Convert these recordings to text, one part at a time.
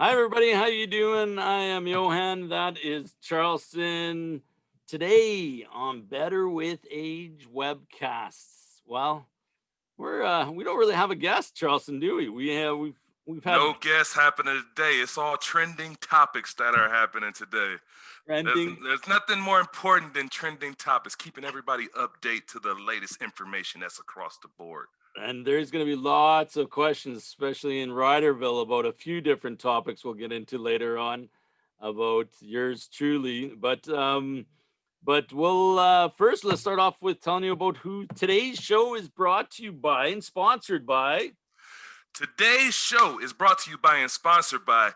Hi everybody, how you doing? I am Johann. That is Charleston. Today on Better with Age webcasts. Well, we don't really have a guest, Charleston, do we? We've had No guests happening today. It's all trending topics that are happening today. There's, trending, there's nothing more important than trending topics, keeping everybody update to the latest information that's across the board. and there's going to be lots of questions, especially in Ryderville, about a few different topics we'll get into later on about yours truly. But we'll first let's start off with telling you about who today's show is brought to you by and sponsored by. Today's show is brought to you by and sponsored by.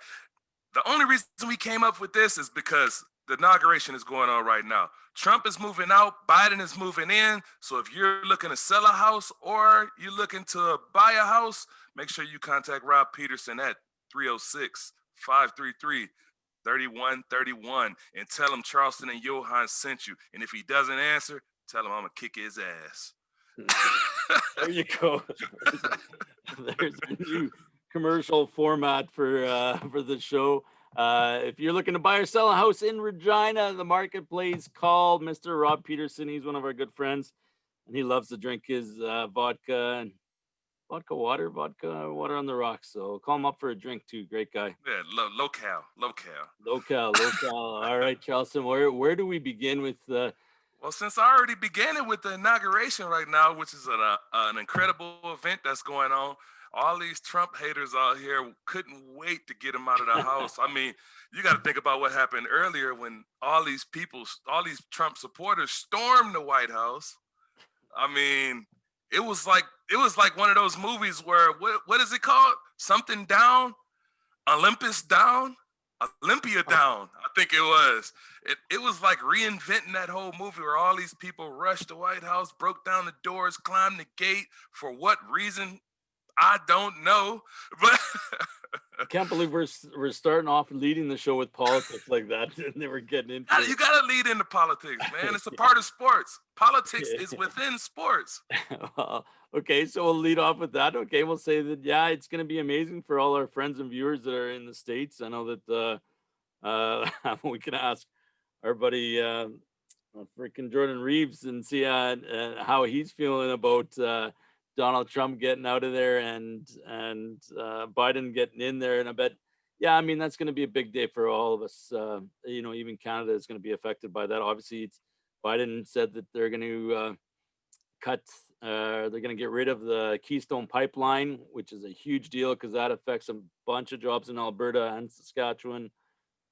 The only reason we came up with this is because the inauguration is going on right now. Trump is moving out, Biden is moving in. So if you're looking to sell a house or you're looking to buy a house, make sure you contact Rob Peterson at 306 533 3131 and tell him Charleston and Johann sent you. And if he doesn't answer, tell him I'm going to kick his ass. There you go. There's a new commercial format for the show. If you're looking to buy or sell a house in Regina, the marketplace, call Mr. Rob Peterson. He's one of our good friends, and he loves to drink his vodka and vodka water on the rocks. So call him up for a drink too. Great guy. Yeah, low-cal. Local. All right, Charleston. Where do we begin with? Well, since I already began it with the inauguration right now, which is an incredible event that's going on, all these Trump haters out here couldn't wait to get him out of the house. I mean, you got to think about what happened earlier when all these Trump supporters stormed the White House. I mean, it was like one of those movies where what is it called? Something down, Olympus down, Olympia down. I think it was. It was like reinventing that whole movie where all these people rushed the White House, broke down the doors, climbed the gate. For what reason? I don't know. But I can't believe we're starting off leading the show with politics like that, and then we're getting into you it. gotta lead into politics, man. It's a part of sports. Politics is within sports. Well, okay, so we'll lead off with that. Okay, we'll say that yeah, it's going to be amazing for all our friends and viewers that are in the states. I know that we can ask our buddy freaking Jordan Reeves and see how he's feeling about Donald Trump getting out of there and Biden getting in there. And I bet, yeah, I mean that's going to be a big day for all of us. Even Canada is going to be affected by that. Obviously, Biden said that they're going to cut. They're going to get rid of the Keystone Pipeline, which is a huge deal because that affects a bunch of jobs in Alberta and Saskatchewan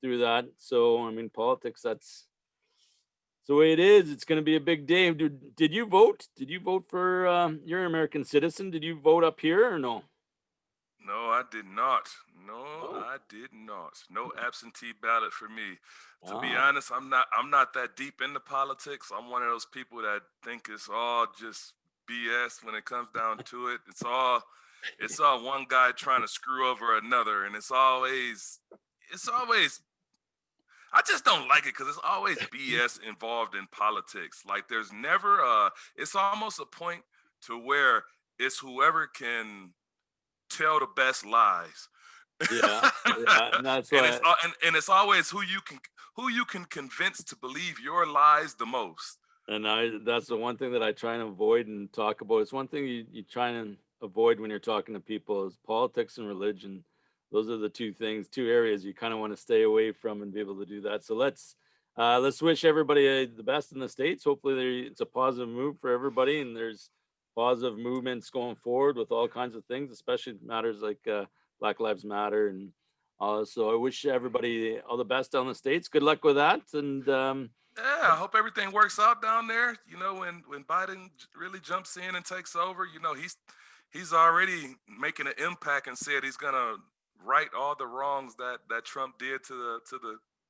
through that. So, I mean, politics, that's the way it is. It's going to be a big day. Did you vote? Did you vote for, you're an American citizen. Did you vote up here or no? No, I did not. No, Oh, I did not. No absentee ballot for me. To be wow. honest, I'm not that deep into politics. I'm one of those people that think it's all just BS when it comes down to it. It's all one guy trying to screw over another, and it's always I just don't like it because it's always BS involved in politics. Like there's never it's almost a point to where it's whoever can tell the best lies. Yeah. Yeah. And that's and it's why. and it's always who you can convince to believe your lies the most. And that's the one thing that I try and avoid and talk about. It's one thing you try and avoid when you're talking to people is politics and religion. Those are the two things, two areas you kind of want to stay away from and be able to do that. So let's wish everybody the best in the states. Hopefully, it's a positive move for everybody, and there's positive movements going forward with all kinds of things, especially matters like Black Lives Matter and so I wish everybody all the best down the states. Good luck with that, and Yeah, I hope everything works out down there. When Biden really jumps in and takes over, he's already making an impact and said he's gonna right all the wrongs that Trump did to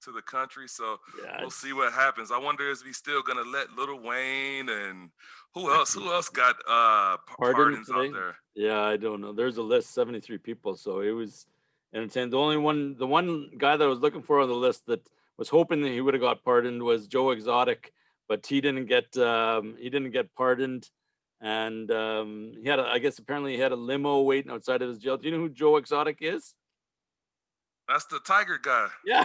the country. So yeah, we'll see what happens. I wonder is he still gonna let Little Wayne and who else got pardon pardons out today? there? Yeah, I don't know. There's a list, 73 people, so it was entertaining. The one guy that I was looking for on the list that was hoping that he would have got pardoned was Joe Exotic, but he didn't get pardoned, and I guess apparently he had a limo waiting outside of his jail. Do you know who Joe Exotic is? That's the Tiger guy. Yeah,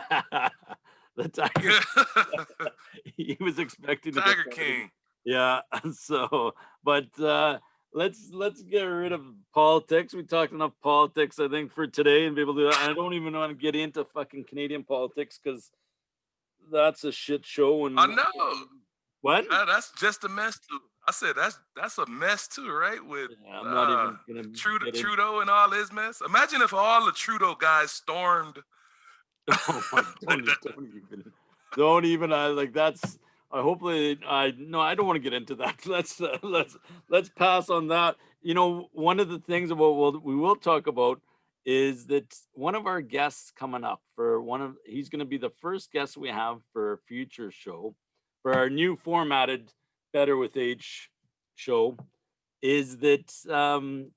the Tiger. Yeah. He was expecting to get Tiger fired. King. Yeah. So, but let's get rid of politics. We talked enough politics, I think, for today, and be able to do that. I don't even want to get into fucking Canadian politics because that's a shit show. I And know. what? That's just a mess too. I said that's a mess too, right? With Yeah, I'm not even gonna Trudeau, get in. Trudeau and all his mess. Imagine if all the Trudeau guys stormed. Oh my, don't even. I like that's. I hopefully I no. I don't want to get into that. Let's pass on that. You know, one of the things about we will talk about is that one of our guests coming up for one of he's going to be the first guest we have for a future show for our new formatted Better with Age show is that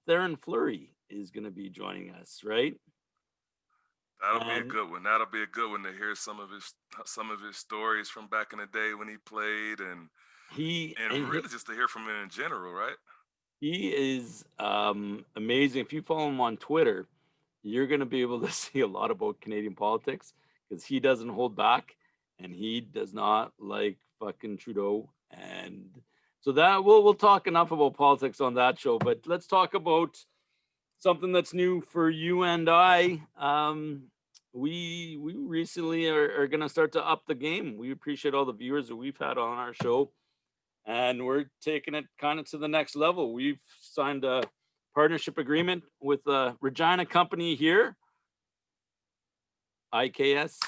Theron Fleury is going to be joining us, right? That'll be a And good one. That'll be a good one to hear some of his stories from back in the day when he played, he and and really just to hear from him in general, right? he is amazing. If you follow him on Twitter, you're going to be able to see a lot about Canadian politics because he doesn't hold back and he does not like fucking Trudeau. And so that we'll talk enough about politics on that show. But let's talk about something that's new for you and I. We recently are going to start to up the game. We appreciate all the viewers that we've had on our show and we're taking it kind of to the next level. We've signed a partnership agreement with a Regina company here, IKS.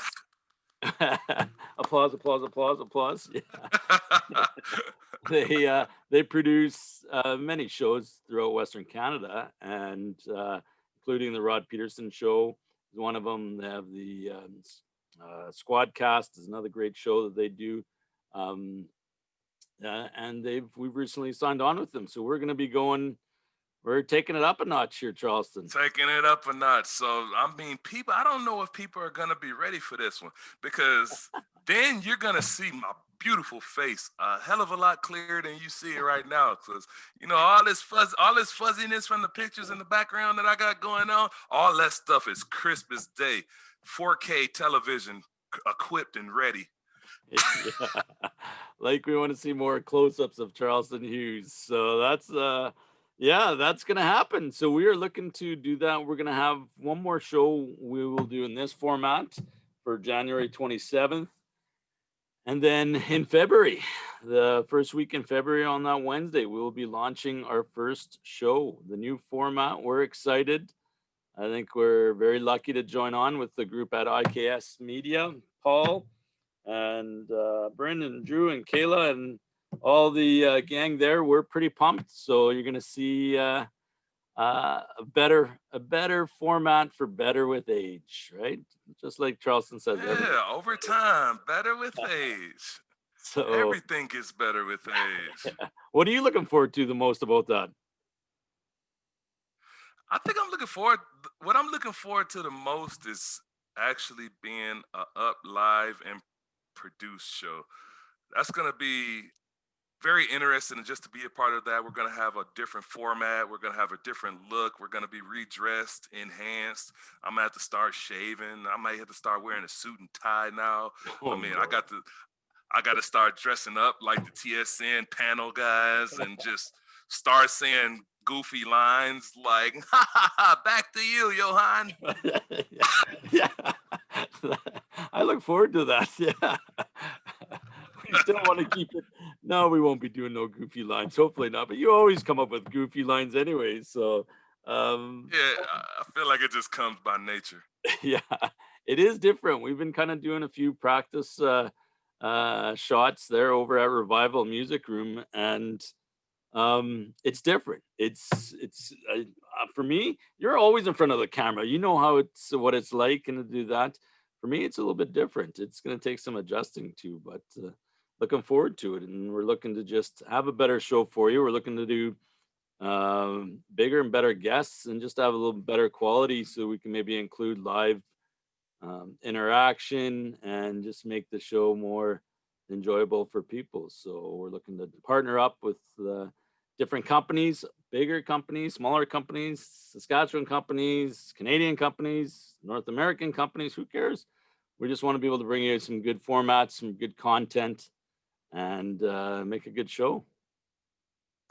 Applause, applause, applause, applause. Yeah. They produce many shows throughout Western Canada, and including the Rob Peterson show is one of them. They have the Squadcast is another great show that they do. Um, and we've recently signed on with them, so we're going to be going. We're taking it up a notch here, Charleston. Taking it up a notch. So I mean, people. I don't know if people are gonna be ready for this one because then you're gonna see my beautiful face a hell of a lot clearer than you see it right now. Because all this fuzziness from the pictures in the background that I got going on, all that stuff is crisp as day, 4K television equipped and ready. Yeah. Like we want to see more close-ups of Charleston Hughes. So that's gonna happen. So we are looking to do that. We're gonna have one more show we will do in this format for January 27th. And then in February, the first week in February on that Wednesday, we will be launching our first show, the new format. We're excited. I think we're very lucky to join on with the group at IKS Media, Paul and Brendan, Drew, and Kayla, and all the gang there. We're pretty pumped. So you're going to see a better format for Better with Age, right? Just like Charleston says, everything. Yeah, over time, better with age. So, Everything gets better with age. what are you looking forward to the most about that? I think I'm looking forward. What I'm looking forward to the most is actually being a up live and produced show. That's gonna be very interesting, and just to be a part of that, we're gonna have a different format. We're gonna have a different look. We're gonna be redressed, enhanced. I'm gonna have to start shaving. I might have to start wearing a suit and tie now. I Oh mean, no! I got to start dressing up like the TSN panel guys and just start saying goofy lines like "Back to you, Johann." Yeah, I look forward to that. Yeah, we still want to keep it. No, we won't be doing no goofy lines. Hopefully not. But you always come up with goofy lines anyway. So, um, Yeah, I feel like it just comes by nature. yeah, it is different. We've been kind of doing a few practice shots there over at Revival Music Room, and it's different. For me, you're always in front of the camera. You know how it's what it's like, and to do that for me, it's a little bit different. It's going to take some adjusting to, but looking forward to it. And we're looking to just have a better show for you. We're looking to do bigger and better guests, and just have a little better quality, so we can maybe include live interaction and just make the show more enjoyable for people. So we're looking to partner up with different companies. bigger companies, smaller companies, Saskatchewan companies, Canadian companies, North American companies. Who cares? We just want to be able to bring you some good formats, some good content, and make a good show.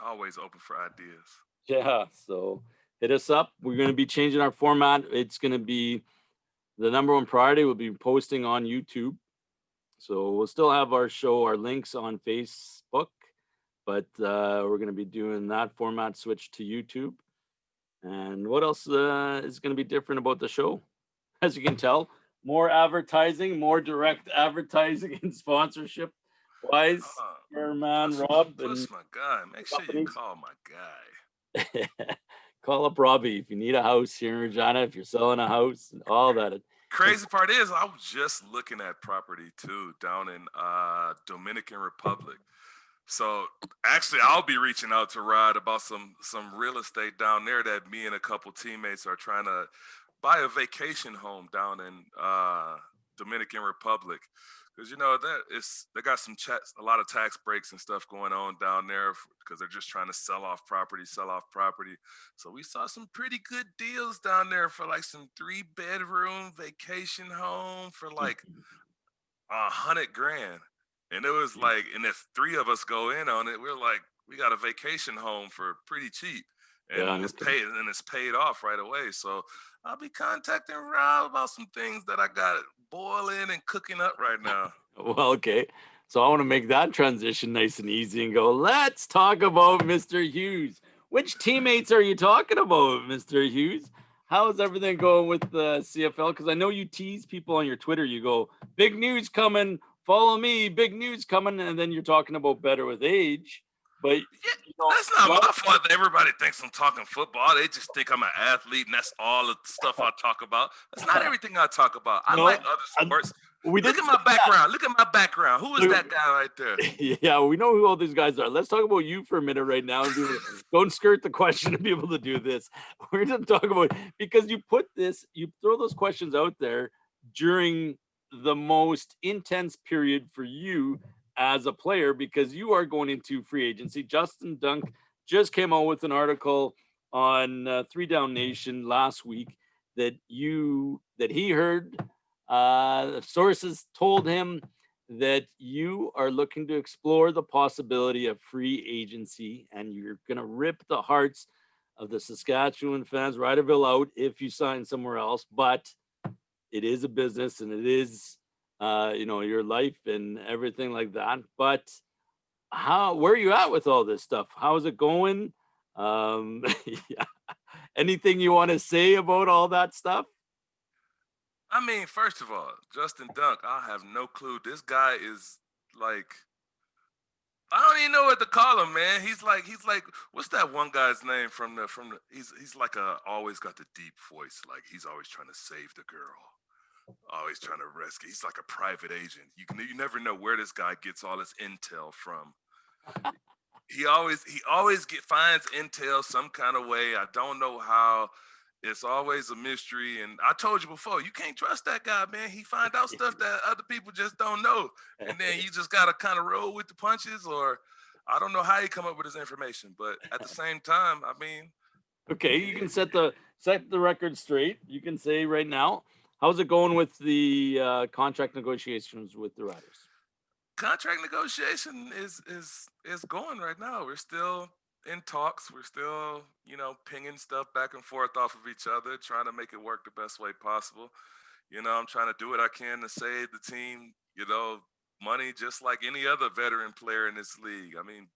Always open for ideas. Yeah. So hit us up. We're going to be changing our format. It's going to be the number one priority. We'll be posting on YouTube. So we'll still have our show, our links on Facebook, but we're going to be doing that format switch to YouTube. And what else is going to be different about the show? As you can tell, more advertising, more direct advertising and sponsorship wise. Our man Rob and Plus my guy. Make sure you companies. call my guy. Call up Robbie if you need a house here in Regina, if you're selling a house, and all that. Crazy part is I was just looking at property too down in Dominican Republic. So actually I'll be reaching out to Rod about some real estate down there that me and a couple teammates are trying to buy a vacation home down in Dominican Republic. Because they got a lot of tax breaks and stuff going on down there because they're just trying to sell off property. So we saw some pretty good deals down there for like some 3-bedroom vacation home for like $100,000. And it was like, and if 3 of us go in on it, we're like, we got a vacation home for pretty cheap, Yeah, and it's paid off right away. So I'll be contacting Rob about some things that I got boiling and cooking up right now. well, okay. So I want to make that transition nice and easy and go, let's talk about Mr. Hughes. Which teammates are you talking about, Mr. Hughes? How's everything going with the CFL? Because I know you tease people on your Twitter. You go, big news coming, follow me, big news coming. And then you're talking about better with age. But that's not my fault that everybody thinks I'm talking football. They just think I'm an athlete and that's all the stuff I talk about. That's not everything I talk about. I like other sports. Look at my background. Look at my background. Who is that guy right there? Yeah, we know who all these guys are. Let's talk about you for a minute right now. Don't skirt the question to be able to do this. We're going to talk about, because you throw those questions out there during the most intense period for you as a player, because you are going into free agency. Justin Dunk just came out with an article on 3 Down Nation last week that he heard sources told him that you are looking to explore the possibility of free agency, and you're going to rip the hearts of the Saskatchewan fans, Riderville out, if you sign somewhere else. But it is a business, and it is your life and everything like that. But where are you at with all this stuff? How's it going? Yeah. Anything you want to say about all that stuff? I mean, first of all, Justin Dunk, I have no clue. This guy is like, I don't even know what to call him, man. He's like, what's that one guy's name from the? He's like always got the deep voice. Like he's always trying to save the girl, always trying to rescue. He's like a private agent. You never know where this guy gets all his intel from. He always finds intel some kind of way. I don't know how. It's always a mystery. And I told you before, you can't trust that guy, man. He find out stuff that other people just don't know. And then you just got to kind of roll with the punches, or I don't know how he come up with his information. But at the same time, I mean. Okay, you can set the record straight. You can say right now, how's it going with the contract negotiations with the Riders? Contract negotiation is going right now. We're still in talks. We're still, pinging stuff back and forth off of each other, trying to make it work the best way possible. I'm trying to do what I can to save the team, money just like any other veteran player in this league. I mean,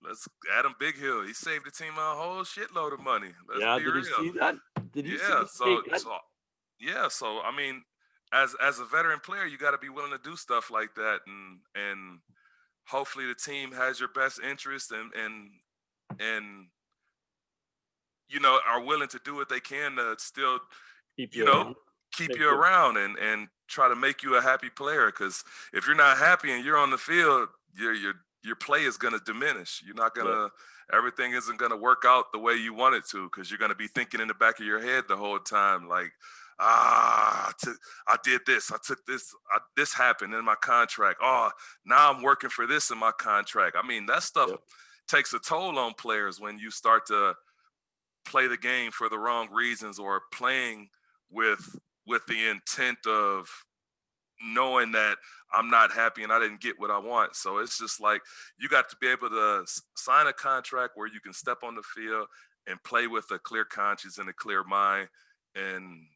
let's Adam Big Hill. He saved the team a whole shitload of money. Let's be real. Did you see that? Did you see so I mean, as a veteran player, you got to be willing to do stuff like that, and hopefully the team has your best interest and are willing to do what they can to still keep you around and try to make you a happy player. Because if you're not happy and you're on the field, your play is going to diminish. You're not going to everything isn't going to work out the way you want it to, because you're going to be thinking in the back of your head the whole time, like, I did this. I took this. This happened in my contract. Oh, now I'm working for this in my contract. I mean, that stuff takes a toll on players when you start to play the game for the wrong reasons, or playing with the intent of knowing that I'm not happy and I didn't get what I want. So it's just like you got to be able to sign a contract where you can step on the field and play with a clear conscience and a clear mind, and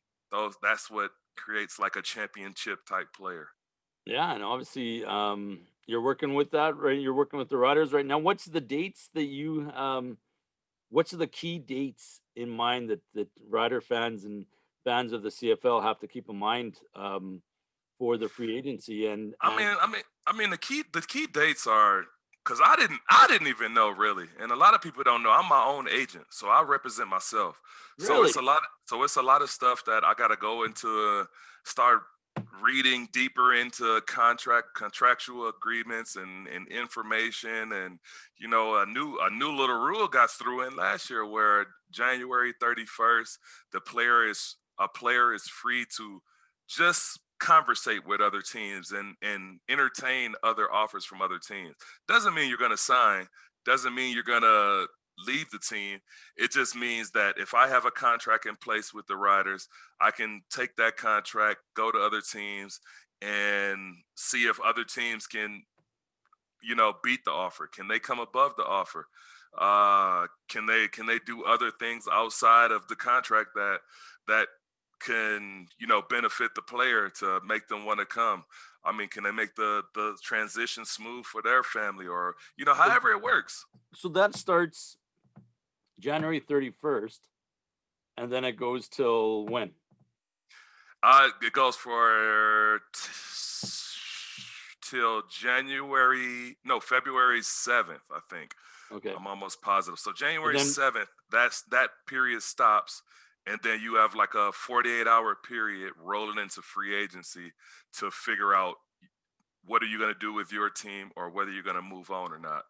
that's what creates like a championship type player. Yeah, and obviously, you're working with that, right? You're working with the riders right now. What's the dates that you what's the key dates in mind that rider fans and fans of the CFL have to keep in mind for the free agency I and mean, the key dates are, because I didn't even know really, and a lot of people don't know. I'm my own agent, so I represent myself. So really? it's a lot of stuff that I got to go into, start reading deeper into contractual agreements and information, and a new little rule got through in last year where January 31st, a player is free to just conversate with other teams and entertain other offers from other teams. Doesn't mean you're going to sign, doesn't mean you're going to leave the team. It just means that if I have a contract in place with the Riders, I can take that contract, go to other teams, and see if other teams can, beat the offer. Can they come above the offer? Can they do other things outside of the contract that can benefit the player to make them want to come? I mean, can they make the transition smooth for their family, or however it works? So that starts January 31st and then it goes till when? It goes for till February 7th, I think. Okay. I'm almost positive. So And January then 7th, that period stops. And then you have like a 48-hour period rolling into free agency to figure out what are you going to do with your team, or whether you're going to move on or not.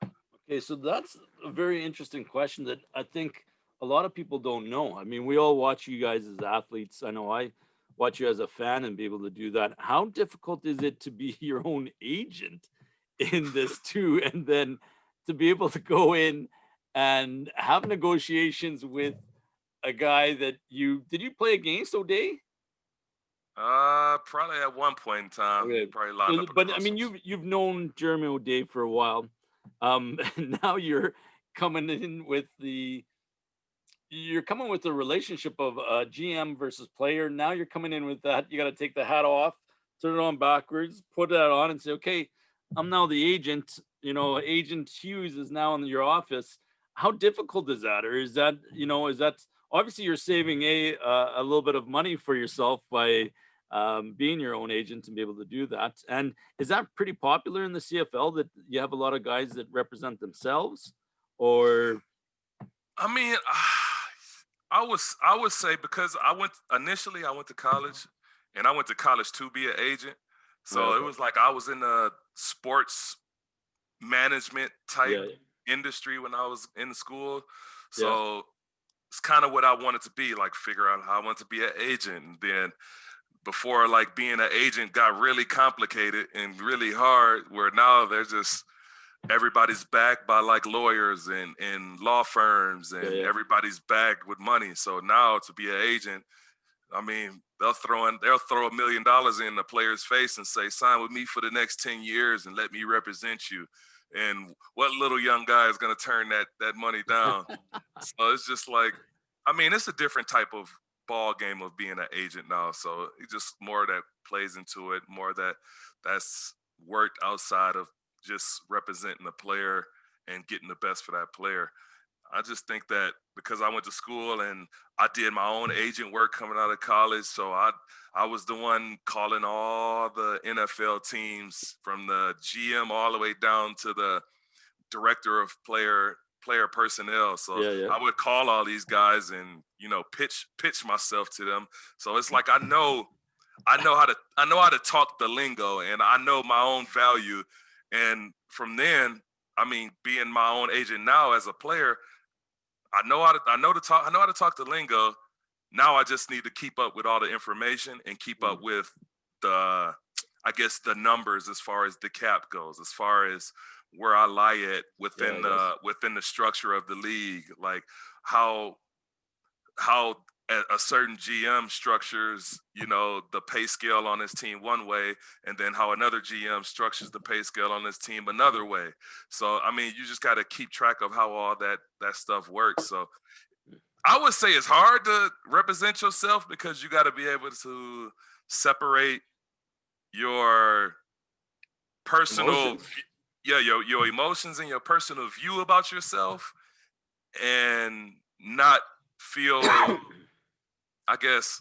okay, so that's a very interesting question that I think a lot of people don't know. I mean, we all watch you guys as athletes. I know I watch you as a fan and be able to do that. How difficult is it to be your own agent in this too? And then to be able to go in and have negotiations with a guy that you play against O'Day? Probably at one point in time, he Okay. probably lined So, up but I across mean, from. you've known Jeremy O'Day for a while. And now coming in with the you're coming with the relationship of GM versus player. Now you're coming in with that. You got to take the hat off, turn it on backwards, put that on, and say, "Okay, I'm now the agent." Agent Hughes is now in your office. How difficult is that, or is that obviously you're saving a little bit of money for yourself by being your own agent and be able to do that? And is that pretty popular in the CFL that you have a lot of guys that represent themselves, or I mean, I would say, because I went to college, and I went to college to be an agent. right? So it Okay, was like I was in the sports management type yeah, industry when I was in school. yeah. So it's kind of what I wanted to be, like figure out how I want to be an agent. And then before, like, being an agent got really complicated and really hard, where now they're just everybody's backed by like lawyers and law firms, Yeah, and yeah. everybody's backed with money. So now to be an agent, I mean, they'll throw $1 million in the player's face and say, sign with me for the next 10 years and let me represent you. And what little young guy is going to turn that money down? So it's just like, I mean, it's a different type of ball game of being an agent now. So it just more that plays into it, more that's worked outside of just representing the player and getting the best for that player. I just think that because I went to school and I did my own agent work coming out of college, so I was the one calling all the NFL teams, from the GM all the way down to the director of player personnel. So Yeah, yeah. I would call all these guys and pitch myself to them. So it's like I know how to talk the lingo, and I know my own value. And from then, I mean, being my own agent now as a player, I know how to talk the lingo. Now I just need to keep up with all the information and keep Mm. up with the I guess the numbers, as far as the cap goes, as far as where I lie at Yeah, I within guess. within the structure of the league, like how how a certain GM structures, the pay scale on his team one way, and then how another GM structures the pay scale on his team another way. So, I mean, you just got to keep track of how all that stuff works. So, I would say it's hard to represent yourself because you got to be able to separate your personal, Emotions. yeah, your emotions and your personal view about yourself, and not feel, I guess,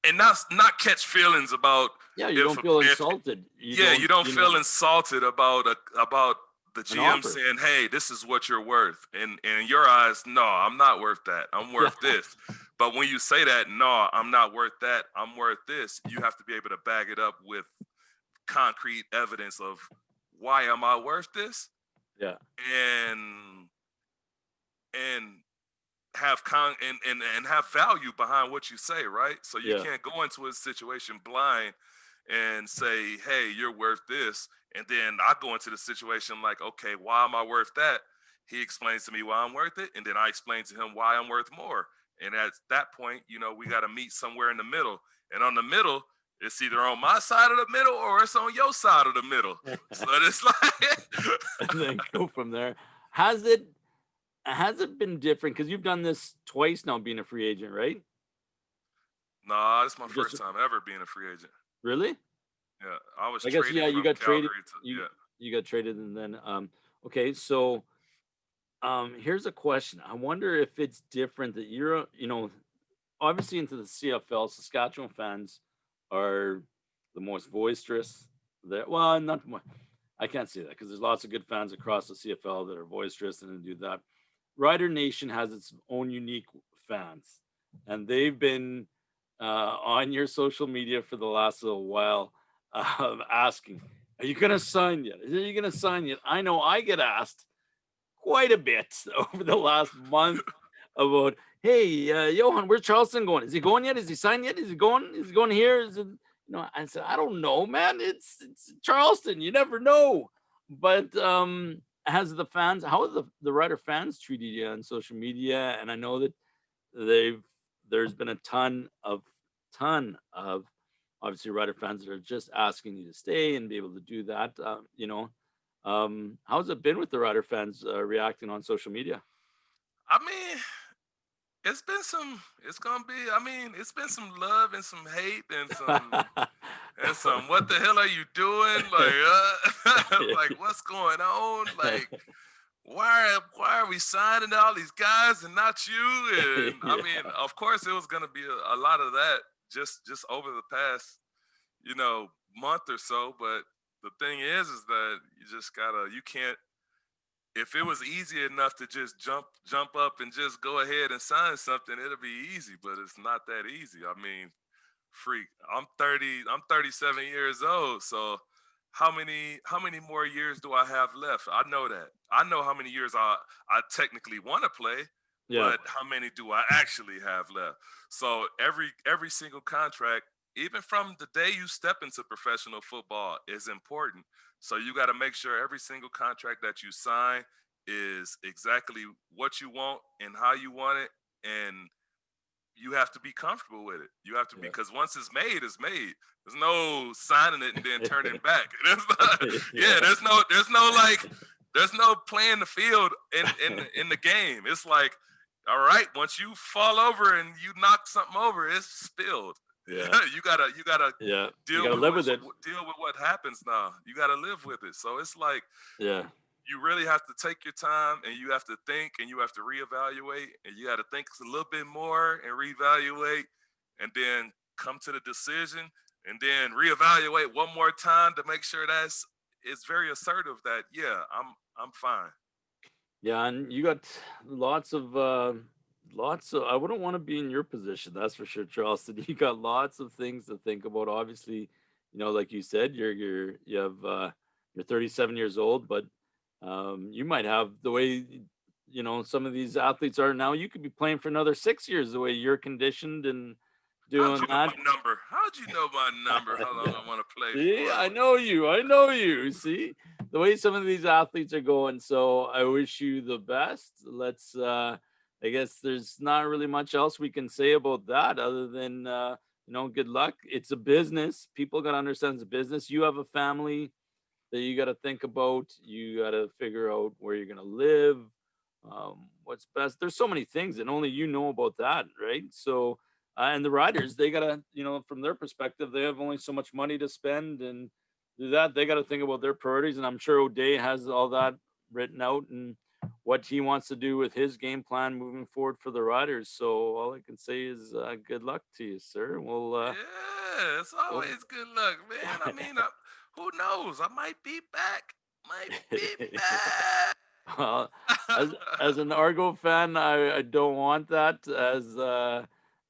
and not catch feelings about Yeah, you if don't feel if insulted. You yeah, you don't, don't feel insulted about the an GM offer. saying, "Hey, this is what you're worth," and in your eyes, no, I'm not worth that. I'm Yeah, worth this. But when you say that, no, I'm not worth that. I'm worth this. You have to be able to back it up with concrete evidence of why am I worth this, yeah, and and and have value behind what you say, right? So you yeah, can't go into a situation blind and say, "Hey, you're worth this," and then I go into the situation like, "Okay, why am I worth that?" He explains to me why I'm worth it, and then I explain to him why I'm worth more. And at that point, we got to meet somewhere in the middle. And on the middle, it's either on my side of the middle or it's on your side of the middle. So it's and like, then go from there. Has it has it been different? Because you've done this twice now, being a free agent, right? nah, it's my Just first time ever being a free agent. really? Yeah, I was I guess traded yeah. You from got traded. Calgary to You yeah. you got traded, and then okay. So here's a question. I wonder if it's different that you're obviously into the CFL. Saskatchewan fans are the most boisterous. There, well, not more. I can't say that because there's lots of good fans across the CFL that are boisterous and do that. Rider Nation has its own unique fans, and they've been on your social media for the last little while, asking, "Are you going to sign yet? Are you going to sign yet?" I know I get asked quite a bit over the last month about, "Hey, Johan, where's Charleston going? Is he going yet? Is he signed yet? Is he going? Is he going here? Is it?" I said, "I don't know, man. It's Charleston. You never know." But has the fans, how have the Rider fans treated you on social media? And I know that they've there's been a ton of obviously Rider fans that are just asking you to stay and be able to do that. How's it been with the Rider fans reacting on social media? I mean, it's gonna be, I mean, it's been some love and some hate and some what the hell are you doing? Like like what's going on? Like why are we signing all these guys and not you? And I mean, Yeah, of course it was gonna be a lot of that just over the past, month or so. But the thing is that you can't, if it was easy enough to just jump up and just go ahead and sign something, it'll be easy, but it's not that easy. I mean, freak, I'm 37 years old, so how many more years do I have left? I know that. I know how many years I technically want to play, yeah, but how many do I actually have left? So every single contract, even from the day you step into professional football, is important. So you got to make sure every single contract that you sign is exactly what you want and how you want it, and you have to be comfortable with it. You have to be, yeah, because once it's made, it's made. There's no signing it and then turning back. There's not, yeah, yeah, there's no playing the field in the game. It's like, all right, once you fall over and you knock something over, it's spilled. yeah, You gotta yeah. You deal gotta with live with it. what happens now. You gotta live with it. So it's like Yeah, you really have to take your time and you have to think and you have to reevaluate and you got to think a little bit more and reevaluate and then come to the decision and then reevaluate one more time to make sure that's it's very assertive that yeah, I'm fine. yeah, and you got lots of. I wouldn't want to be in your position, that's for sure, Charleston. You got lots of things to think about. Obviously, like you said, you're 37 years old, but you might have the way some of these athletes are now. You could be playing for another 6 years the way you're conditioned and How'd doing you know that. my number? How'd you know my number? How long Yeah. I want to play See, for? I know you. I know you. See, the way some of these athletes are going. So I wish you the best. Let's I guess there's not really much else we can say about that other than good luck. It's a business. People got to understand it's a business. You have a family that you got to think about. You got to figure out where you're going to live, what's best. There's so many things, and only you know about that, right? So, and the riders, they got to, from their perspective, they have only so much money to spend and do that. They got to think about their priorities. And I'm sure O'Day has all that written out and what he wants to do with his game plan moving forward for the riders. So, all I can say is good luck to you, sir. Yeah, it's We'll always good luck, man. I mean, who knows? I might be back. Might be back. Well, as an Argo fan, I don't want that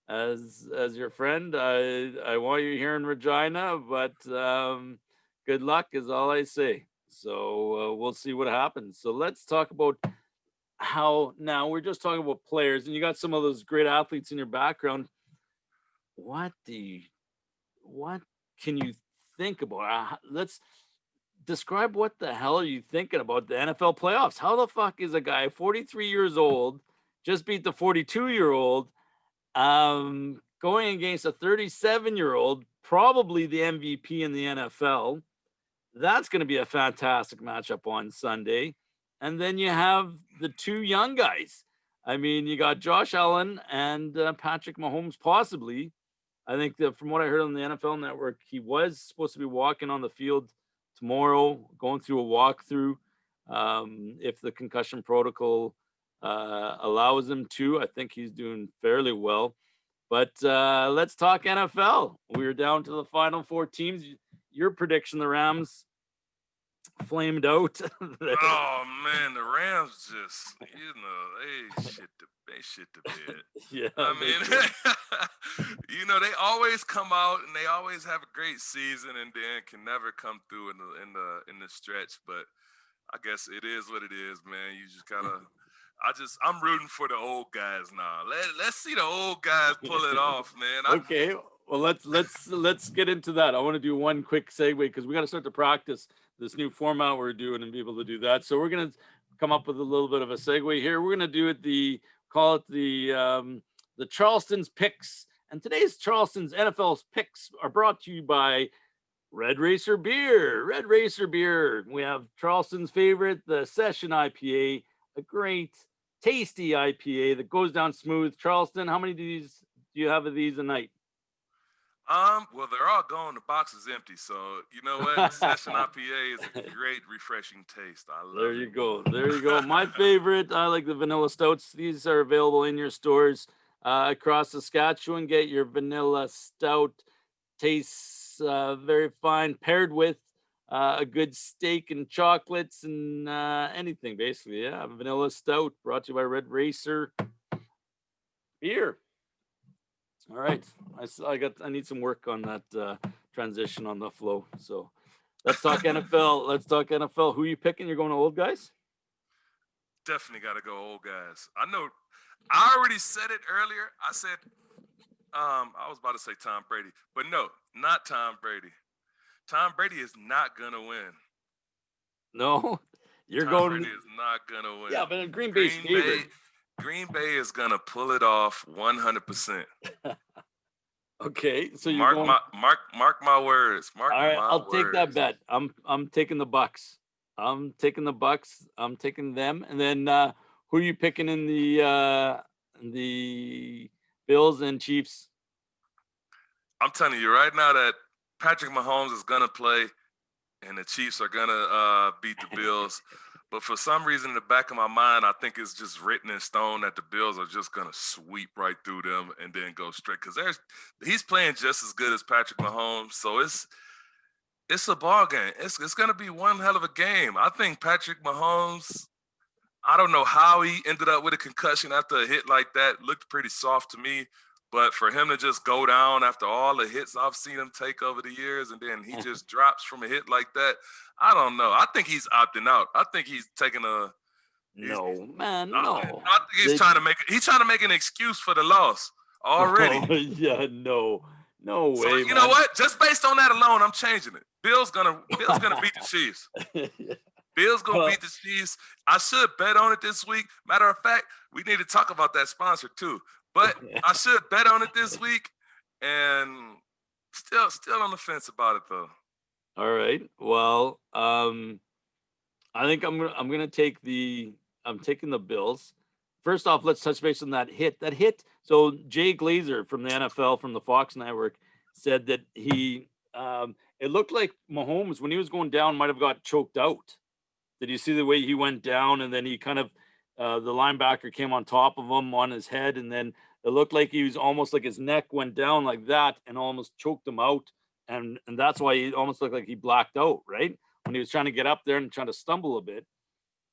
as your friend. I want you here in Regina, but good luck is all I say. So we'll see what happens. So let's talk about how now we're just talking about players, and you got some of those great athletes in your background. What do you what can you think about? Let's describe what the hell are you thinking about the NFL playoffs? How the fuck is a guy 43 years old just beat the 42-year-old going against a 37-year-old, probably the MVP in the NFL? That's going to be a fantastic matchup on Sunday. And then you have the two young guys. I mean, you got Josh Allen and Patrick Mahomes, possibly. I think that from what I heard on the NFL Network, he was supposed to be walking on the field tomorrow, going through a walkthrough. If the concussion protocol allows him to, I think he's doing fairly well. But let's talk NFL. We're down to the final four teams. Your prediction, the Rams flamed out. Oh man, the Rams just, they shit the bed. Yeah, I mean, they always come out and they always have a great season and then can never come through in the stretch. But I guess it is what it is, man. You just gotta. I'm rooting for the old guys now. Let's see the old guys pull it off, man. Okay, well let's get into that. I want to do one quick segue because we got to start to practice this new format we're doing and be able to do that. So we're gonna come up with a little bit of a segue here. We're gonna do it call it the Charleston's Picks. And today's Charleston's NFL Picks are brought to you by Red Racer Beer. Red Racer Beer. We have Charleston's favorite, the Session IPA, a great, tasty IPA that goes down smooth. Charleston, how many do you have of these a night? Well, they're all gone. The box is empty. So you know what? The Session IPA is a great, refreshing taste. I love it. There you go. There you go. My favorite, I like the vanilla stouts. These are available in your stores across Saskatchewan. Get your vanilla stout. Tastes very fine, paired with a good steak and chocolates and anything, basically. Yeah, vanilla stout brought to you by Red Racer Beer. All right, I need some work on that transition on the flow. So let's talk NFL. Let's talk NFL. Who are you picking? You're going to old guys? Definitely got to go old guys. I know. I already said it earlier. I said I was about to say Tom Brady, but no, not Tom Brady. Tom Brady is not gonna win. No, Tom Brady is not gonna win. Yeah, but Green Bay's favorite. Green Bay is gonna pull it off 100%. Okay, so you mark my words. Mark all right, my I'll words. take that bet. I'm taking the Bucks. I'm taking the Bucks. I'm taking them. And then who are you picking in the Bills and Chiefs? I'm telling you right now that Patrick Mahomes is gonna play, and the Chiefs are gonna beat the Bills. But for some reason, in the back of my mind, I think it's just written in stone that the Bills are just gonna sweep right through them and then go straight. Because he's playing just as good as Patrick Mahomes, so it's a ball game. It's gonna be one hell of a game. I think Patrick Mahomes. I don't know how he ended up with a concussion after a hit like that. Looked pretty soft to me. But for him to just go down after all the hits I've seen him take over the years, and then he just drops from a hit like that, I don't know. I think he's opting out. I think he's taking a. No, man, no. I think he's trying to make an excuse for the loss already. Oh, yeah, no way. So you man. know what? Just based on that alone, I'm changing it. Bill's gonna beat the Chiefs. Bills gonna beat the Chiefs. I should bet on it this week. Matter of fact, we need to talk about that sponsor too. But I should bet on it this week, and still on the fence about it though. All right. Well, I think I'm taking the Bills. First off, let's touch base on that hit. That hit. So Jay Glazer from the NFL from the Fox Network said that it looked like Mahomes when he was going down might have got choked out. Did you see the way he went down and then he kind of the linebacker came on top of him on his head and then it looked like he was almost like his neck went down like that and almost choked him out and that's why he almost looked like he blacked out, right? When he was trying to get up there and trying to stumble a bit.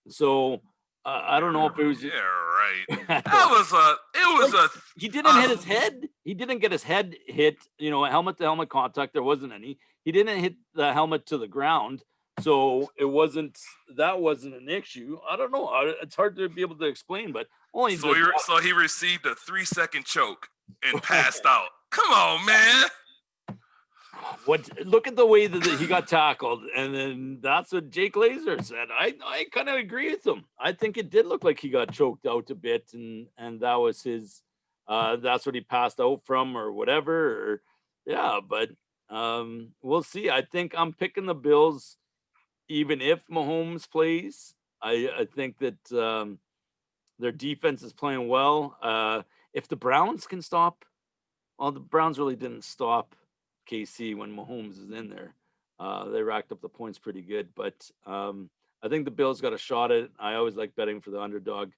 So I don't know if it was. Yeah, right. It was a. He didn't hit his head. He didn't get his head hit. Helmet to helmet contact. There wasn't any. He didn't hit the helmet to the ground. So that wasn't an issue. I don't know. It's hard to be able to explain, but only. So he received a 3-second choke and passed out. Come on, man. Look at the way that he got tackled, and then that's what Jake Glazer said. I kind of agree with him. I think it did look like he got choked out a bit, and that was his. That's what he passed out from, or whatever. Or, yeah, but we'll see. I think I'm picking the Bills, even if Mahomes plays. I think that their defense is playing well. If the Browns can stop, well, the Browns really didn't stop KC when Mahomes is in there. They racked up the points pretty good, but I think the Bills got a shot at it. I always like betting for the underdog,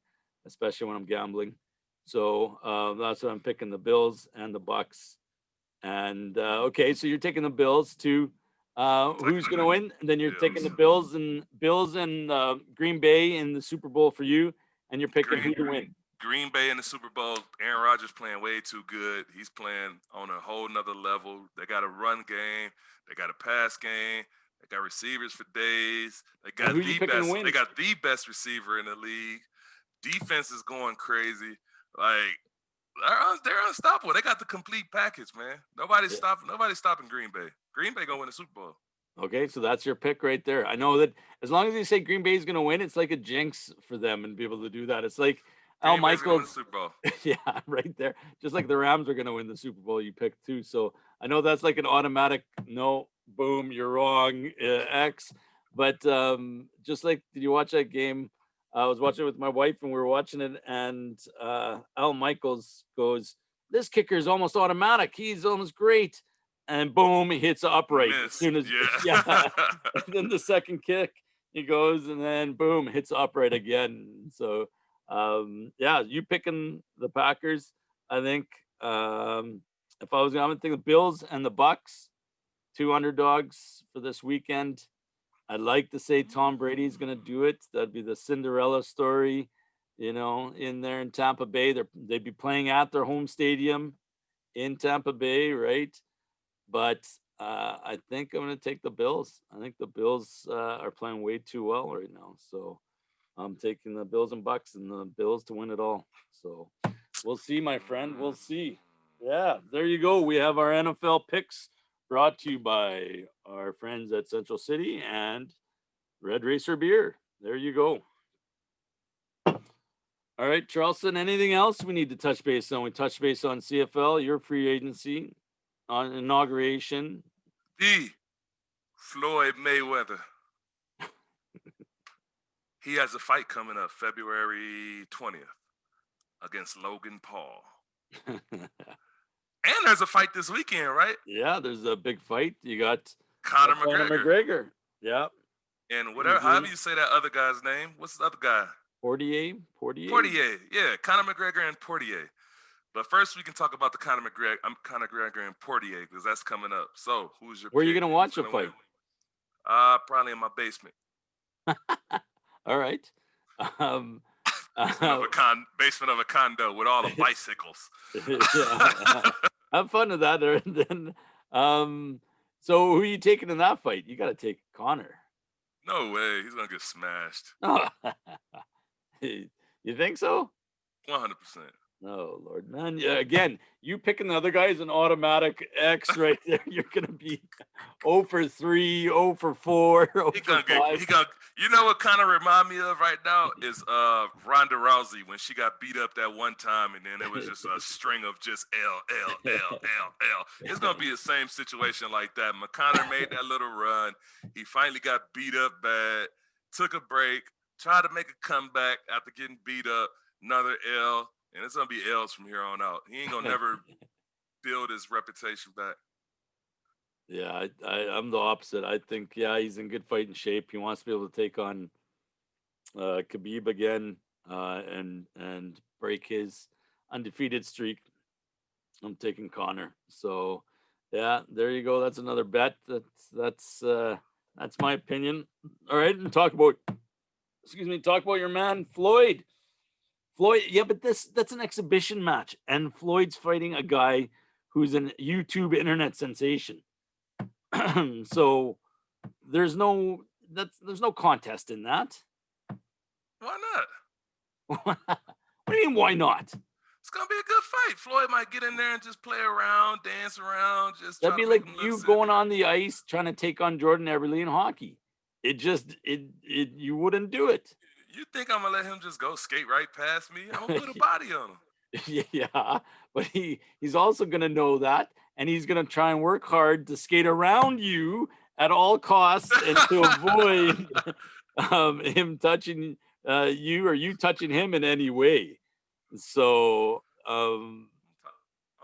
especially when I'm gambling. So that's what I'm picking, the Bills and the Bucks. And okay, so you're taking the Bills too. Who's going to win? And then you're taking the Bills and Green Bay in the Super Bowl for you, and you're picking who to win. Green Bay in the Super Bowl. Aaron Rodgers playing way too good. He's playing on a whole nother level. They got a run game. They got a pass game. They got receivers for days. They got the best receiver in the league. Defense is going crazy. Like they're unstoppable. They got the complete package, man. Nobody's stopping Green Bay. Green Bay gonna win the Super Bowl. Okay, so that's your pick right there. I know that as long as you say Green Bay is gonna win, it's like a jinx for them and be able to do that. It's like Al Michaels, Super Bowl. Yeah, right there. Just like the Rams are going to win the Super Bowl, you picked too. So I know that's like an automatic no, boom, you're wrong, X. But just like, did you watch that game? I was watching it with my wife, and we were watching it, and Al Michaels goes, "This kicker is almost automatic. He's almost great." And boom, he hits upright as soon as yeah. And then the second kick, he goes, and then boom, hits upright again. So. You picking the Packers. I think if I was going to think the Bills and the Bucks, 2 underdogs for this weekend. I'd like to say Tom Brady's going to do it. That'd be the Cinderella story, in there in Tampa Bay. They'd be playing at their home stadium in Tampa Bay, right? But I think I'm going to take the Bills. I think the Bills are playing way too well right now. So I'm taking the Bills and Bucks and the Bills to win it all. So we'll see, my friend. We'll see. Yeah, there you go. We have our NFL picks brought to you by our friends at Central City and Red Racer Beer. There you go. All right, Charleston, anything else we need to touch base on? We touched base on CFL, your free agency, on inauguration. Floyd Mayweather. He has a fight coming up February 20th against Logan Paul. And there's a fight this weekend, right? Yeah, there's a big fight. You got Conor McGregor. Yeah. And however you say that other guy's name. What's the other guy? Portier. Yeah, Conor McGregor and Portier. But first, we can talk about the Conor McGregor and Portier because that's coming up. So, who's your? Where are you gonna watch a fight? Probably in my basement. All right. Basement of a condo with all the bicycles. Have fun with that. And then, so who are you taking in that fight? You got to take Conor. No way. He's gonna get smashed. You think so? 100%. Oh Lord, man! Yeah, again, you picking the other guy is an automatic X right there. You're gonna be 0 for 3, 0 for 4, 0 He for gonna get 5. he gonna you know what kind of remind me of right now is Ronda Rousey when she got beat up that one time and then it was just a string of just L. It's gonna be the same situation like that. McConnor made that little run. He finally got beat up bad, took a break, tried to make a comeback after getting beat up, another L, and it's gonna be L's from here on out. He ain't gonna never build his reputation back. Yeah, I'm the opposite. I think yeah, he's in good fighting shape. He wants to be able to take on Khabib again and break his undefeated streak. I'm taking Connor. So yeah, there you go. That's another bet. That's my opinion. All right, and talk about your man Floyd. Floyd, yeah, but that's an exhibition match, and Floyd's fighting a guy who's an YouTube internet sensation. So there's no contest in that. Why not? What do you mean? Why not? It's gonna be a good fight. Floyd might get in there and just play around, dance around, just That'd try be to make like him look you going silly. on the ice trying to take on Jordan Eberle in hockey. It you wouldn't do it. You think I'm gonna let him just go skate right past me? I'm gonna put a body on him. Yeah, but he's also gonna know that, and he's gonna try and work hard to skate around you at all costs and to avoid him touching you or you touching him in any way. So I'm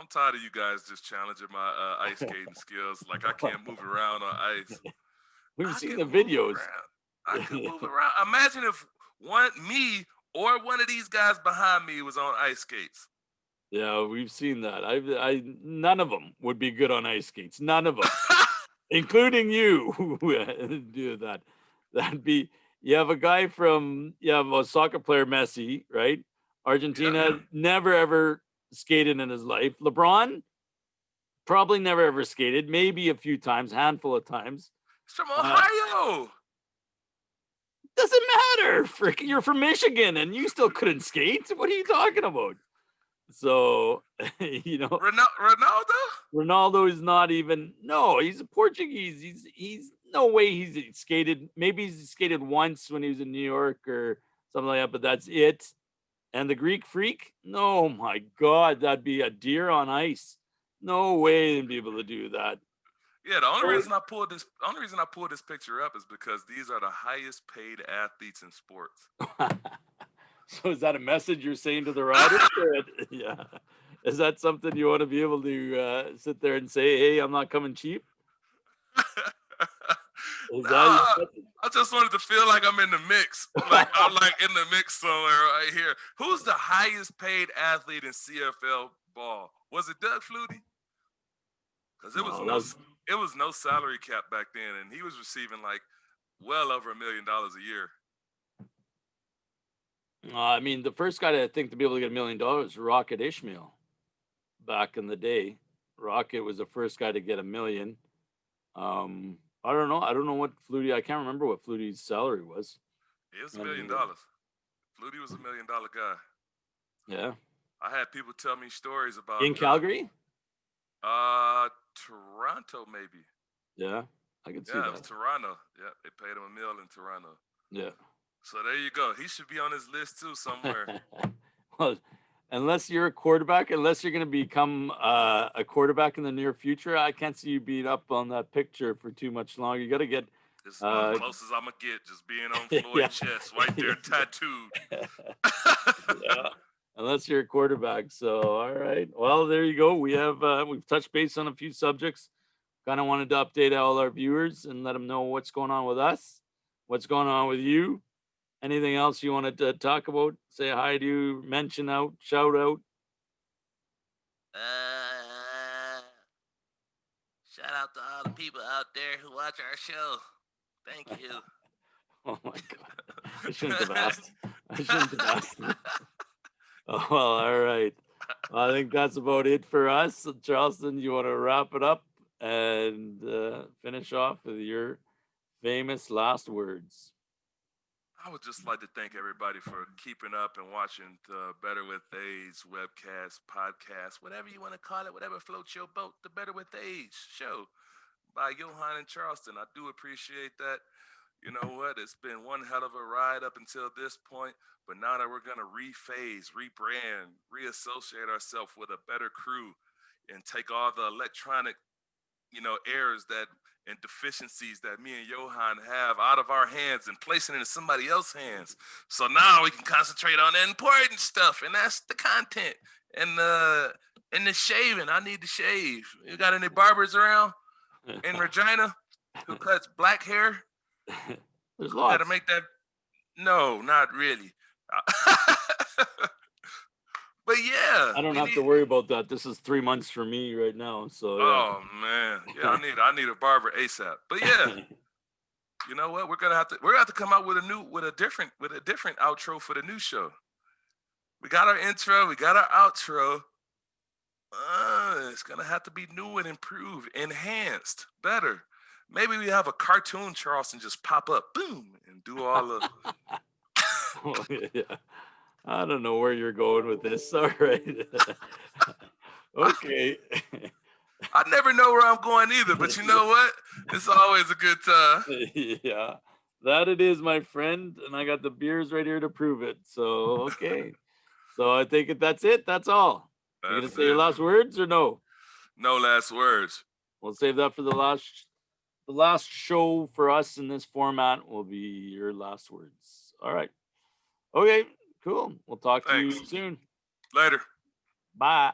tired of you guys just challenging my ice skating skills. Like I can't move around on ice. we've I seen can the move videos. around. I can move around. Imagine if me or one of these guys behind me was on ice skates. Yeah, we've seen that. I none of them would be good on ice skates. None of them, including you, who do that. That'd be you have a guy from you have a soccer player Messi, right? Yeah, Argentina never ever skated in his life. LeBron probably never ever skated, maybe a few times, handful of times. it's from Uh, Ohio. doesn't matter. Frick, you're from Michigan and you still couldn't skate. What are you talking about? So, you know, Ronaldo? Ronaldo is not even no, he's a Portuguese. He's no way he's skated. Maybe he's skated once when he was in New York or something like that, but that's it. And the Greek freak? No, my God, that'd be a deer on ice. No way they'd be able to do that. Yeah, the only So, reason I pulled this picture up is because these are the highest paid athletes in sports. so is that a message you're saying to the riders? Yeah. Is that something you want to be able to sit there and say, hey, I'm not coming cheap? Is that your Nah, message? I just wanted to feel like I'm in the mix. Like I'm like in the mix somewhere right here. Who's the highest paid athlete in CFL ball? Was it Doug Flutie? Because No, that was it was no salary cap back then, and he was receiving like well over $1 million a year. I mean, the first guy I think to be able to get $1 million was Rocket Ishmael back in the day. Rocket was the first guy to get 1 million. I don't know. I don't know what Flutie. I can't remember what Flutie's salary was. It was $1 And million. Flutie was $1 million guy. yeah, I had people tell me stories about in Calgary. Toronto maybe. Yeah, I could see Yeah, it was that. Toronto. Yeah, they paid him $1 million in Toronto. Yeah. So there you go. He should be on his list too somewhere. Well, unless you're a quarterback, unless you're going to become a quarterback in the near future, I can't see you beat up on that picture for too much longer. You got to get, This is about as close as I'm gonna get, just being on Floyd's yeah, chest, right there, tattooed. yeah. Unless you're a quarterback. So, all right. Well, there you go. We've touched base on a few subjects. Kind of wanted to update all our viewers and let them know what's going on with us, what's going on with you. Anything else you wanted to talk about? Say hi to, mention out, shout out. Uh, Shout out to all the people out there who watch our show. Thank you. Oh my God. I shouldn't have asked. I shouldn't have asked. Oh, well, all right. I think that's about it for us. So, Charleston, you want to wrap it up and finish off with your famous last words? I would just like to thank everybody for keeping up and watching the Better with Age webcast, podcast, whatever you want to call it, whatever floats your boat, the Better with Age show by Johann and Charleston. I do appreciate that. You know what? It's been one hell of a ride up until this point, but now that we're going to rephase, rebrand, reassociate ourselves with a better crew and take all the electronic, errors that and deficiencies that me and Johan have out of our hands and placing it in somebody else's hands. So now we can concentrate on the important stuff, and that's the content and the shaving. I need to shave. You got any barbers around in Regina who cuts black hair? There's Got to lots. make that. No, not really. But yeah, I don't we have to need. worry about that. This is 3 months for me right now. So Oh man, yeah, I need a barber ASAP. But yeah, yeah. you know what? We're gonna have to come out with a different outro for the new show. We got our intro, we got our outro. It's gonna have to be new and improved, enhanced, better. Maybe we have a cartoon Charleston just pop up, boom, and do all the. Oh, yeah. I don't know where you're going with this. All right. Okay. I never know where I'm going either, but you know what? It's always a good time. Yeah. That it is, my friend. And I got the beers right here to prove it. So, okay. So I take it that's it. That's all. You gonna That's say your it. last words or no? No last words. We'll save that for the last show for us in this format will be your last words. All right. Okay, cool. We'll talk to you Thanks. soon. Later. Bye.